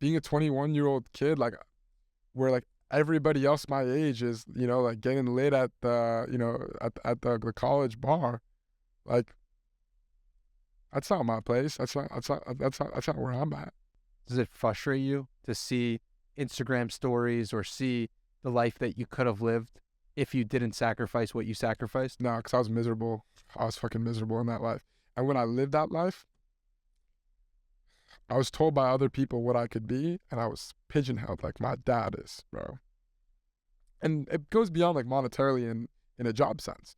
being a 21-year-old kid, like where like everybody else my age is, like getting lit at the, at the college bar, like that's not my place. That's not where I'm at. Does it frustrate you to see Instagram stories or see the life that you could have lived if you didn't sacrifice what you sacrificed? No, because I was miserable. I was fucking miserable in that life. And when I lived that life, I was told by other people what I could be, and I was pigeonholed like my dad is, bro. And it goes beyond like monetarily in a job sense.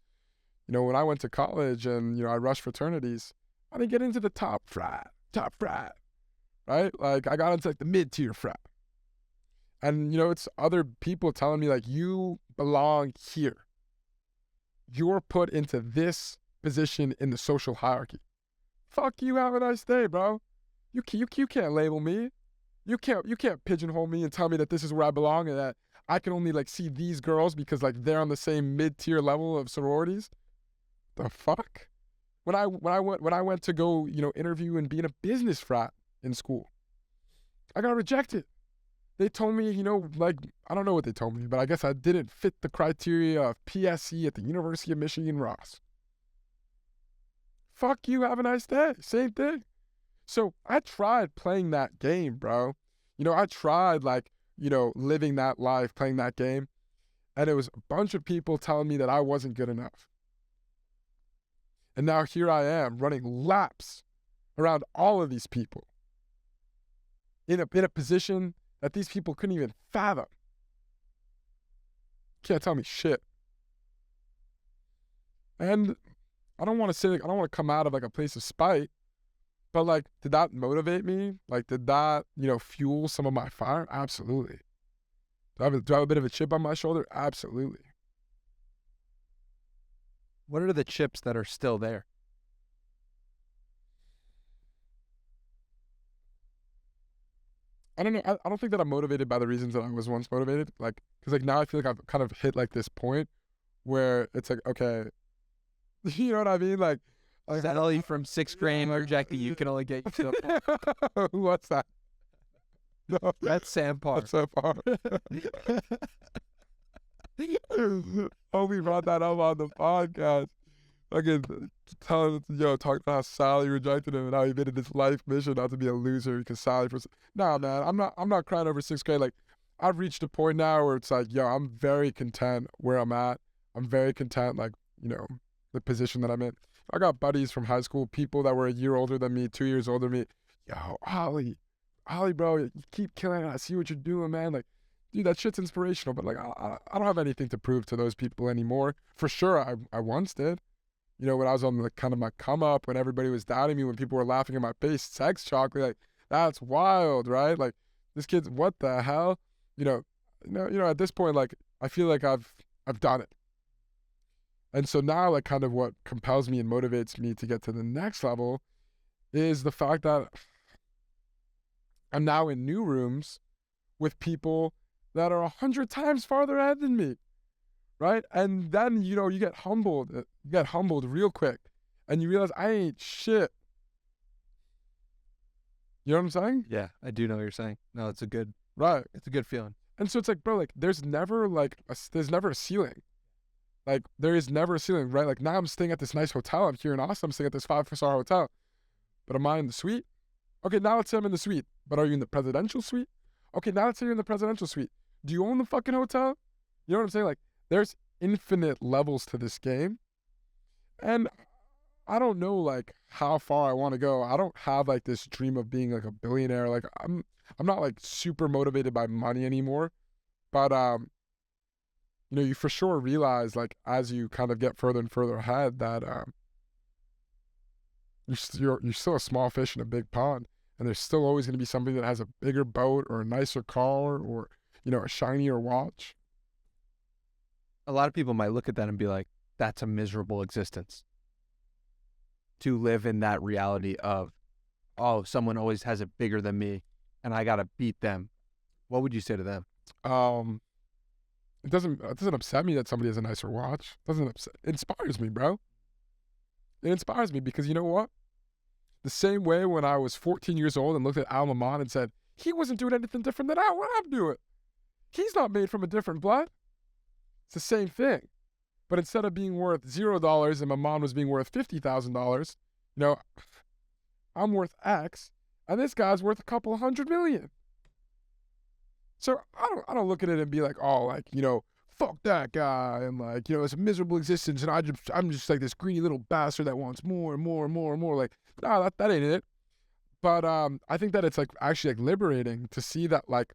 When I went to college and, I rushed fraternities, I didn't get into the top frat, right? Like I got into like the mid-tier frat. And, it's other people telling me like, you belong here. You're put into this position in the social hierarchy. Fuck you, have a nice day, bro. You can't label me. You can't pigeonhole me and tell me that this is where I belong and that I can only like see these girls because like they're on the same mid-tier level of sororities. The fuck? When I went to go, interview and be in a business frat in school, I got rejected. They told me, like, I don't know what they told me, but I guess I didn't fit the criteria of PSC at the University of Michigan Ross. Fuck you, have a nice day. Same thing. So I tried playing that game, bro. I tried like, living that life, playing that game. And it was a bunch of people telling me that I wasn't good enough. And now here I am running laps around all of these people in a position that these people couldn't even fathom. Can't tell me shit. And I don't want to say, like, I don't want to come out of like a place of spite, but like, did that motivate me? Like, did that, fuel some of my fire? Absolutely. Do I have a bit of a chip on my shoulder? Absolutely. What are the chips that are still there? I don't know. I don't think that I'm motivated by the reasons that I was once motivated. Like, because like now I feel like I've kind of hit like this point where it's like, okay, you know what I mean? Like Settle you from sixth grade rejecting you can only get you to What's that? No, that's Sam Parr. That's Sam Parr. Oh, we brought that up on the podcast. Fucking talking about how Sally rejected him and how he made it his life mission not to be a loser because Sally. Nah, man, I'm not crying over sixth grade. Like, I've reached a point now where it's like, I'm very content where I'm at. I'm very content, like, the position that I'm in. I got buddies from high school, people that were a year older than me, 2 years older than me. Yo, Ollie, bro, you keep killing it. I see what you're doing, man. Like, dude, that shit's inspirational. But like, I don't have anything to prove to those people anymore. For sure, I once did. When I was on like kind of my come up, when everybody was doubting me, when people were laughing in my face, sex chocolate, like that's wild, right? Like this kid's what the hell? At this point, like I feel like I've done it. And so now like kind of what compels me and motivates me to get to the next level is the fact that I'm now in new rooms with people that are 100 times farther ahead than me. Right? And then, you get humbled. You get humbled real quick. And you realize I ain't shit. You know what I'm saying? Yeah, I do know what you're saying. No, it's a good feeling. And so it's like, bro, like there's never a ceiling. Like there is never a ceiling, right? Like now I'm staying at this nice hotel. I'm here in Austin. I'm staying at this 5-star hotel. But am I in the suite? Okay, now let's say I'm in the suite. But are you in the presidential suite? Okay, now let's say you're in the presidential suite. Do you own the fucking hotel? You know what I'm saying? Like, there's infinite levels to this game. And I don't know like how far I want to go. I don't have like this dream of being like a billionaire. Like I'm not like super motivated by money anymore. But you for sure realize like as you kind of get further and further ahead that you're still a small fish in a big pond. And there's still always going to be somebody that has a bigger boat or a nicer car or a shinier watch. A lot of people might look at that and be like, that's a miserable existence. To live in that reality of, oh, someone always has it bigger than me and I got to beat them. What would you say to them? It doesn't upset me that somebody has a nicer watch. It inspires me, bro. It inspires me because you know what? The same way when I was 14 years old and looked at Al Maman and said, He wasn't doing anything different than what I'm doing. He's not made from a different blood. It's the same thing. But instead of being worth $0 and my mom was being worth $50,000, you know, I'm worth X, and this guy's worth a couple $100 million. So I don't look at it and be like, oh, like, you know, fuck that guy, and like, you know, it's a miserable existence, and I'm just like this greedy little bastard that wants more and more and more and more. Like, nah, that ain't it. But I think that it's like actually like liberating to see that, like,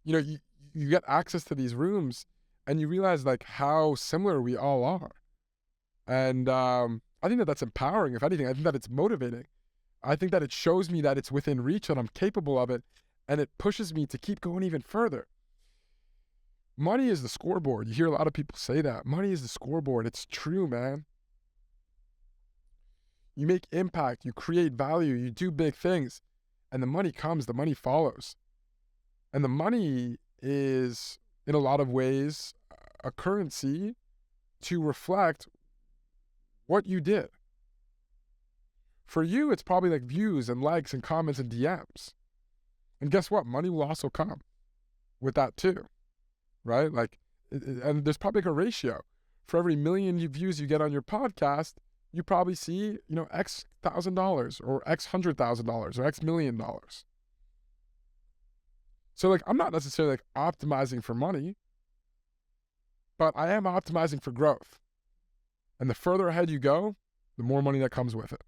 you know, you get access to these rooms and you realize like how similar we all are. And I think that that's empowering. If anything, I think that it's motivating. I think that it shows me that it's within reach and I'm capable of it. And it pushes me to keep going even further. Money is the scoreboard. You hear a lot of people say that. Money is the scoreboard. It's true, man. You make impact, you create value, you do big things, and the money comes, the money follows. And the money is, in a lot of ways, a currency to reflect what you did. For you, it's probably like views and likes and comments and DMs. And guess what? Money will also come with that too, right? Like, and there's probably like a ratio. For every million views you get on your podcast, you probably see, you know, X $1,000 or X $100,000 or X $1 million. So like, I'm not necessarily like optimizing for money, but I am optimizing for growth. And the further ahead you go, the more money that comes with it.